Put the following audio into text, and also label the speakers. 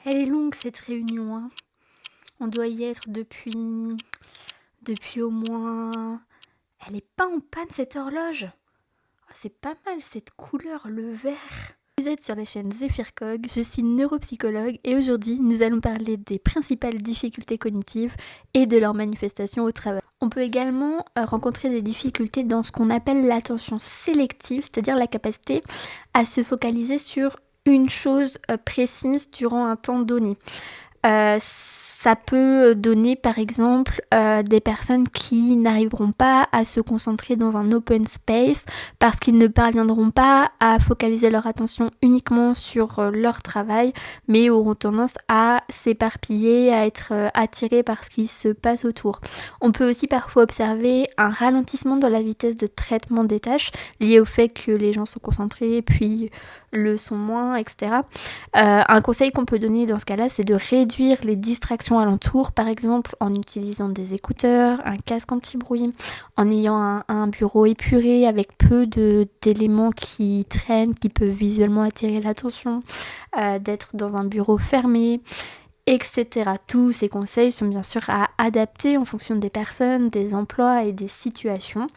Speaker 1: Elle est longue cette réunion, hein. On doit y être depuis au moins... Elle est pas en panne cette horloge. Oh, c'est pas mal cette couleur, le vert. Vous êtes sur la chaîne Zephyrcog, je suis neuropsychologue et aujourd'hui nous allons parler des principales difficultés cognitives et de leurs manifestations au travail. On peut également rencontrer des difficultés dans ce qu'on appelle l'attention sélective, c'est-à-dire la capacité à se focaliser sur une chose précise durant un temps donné. Ça peut donner par exemple des personnes qui n'arriveront pas à se concentrer dans un open space parce qu'ils ne parviendront pas à focaliser leur attention uniquement sur leur travail, mais auront tendance à s'éparpiller, à être attirés par ce qui se passe autour. On peut aussi parfois observer un ralentissement dans la vitesse de traitement des tâches lié au fait que les gens sont concentrés puis le sont moins, etc. Un conseil qu'on peut donner dans ce cas-là, c'est de réduire les distractions alentour, par exemple en utilisant des écouteurs, un casque anti-bruit, en ayant un bureau épuré avec peu d'éléments qui traînent, qui peuvent visuellement attirer l'attention, d'être dans un bureau fermé, etc. Tous ces conseils sont bien sûr à adapter en fonction des personnes, des emplois et des situations.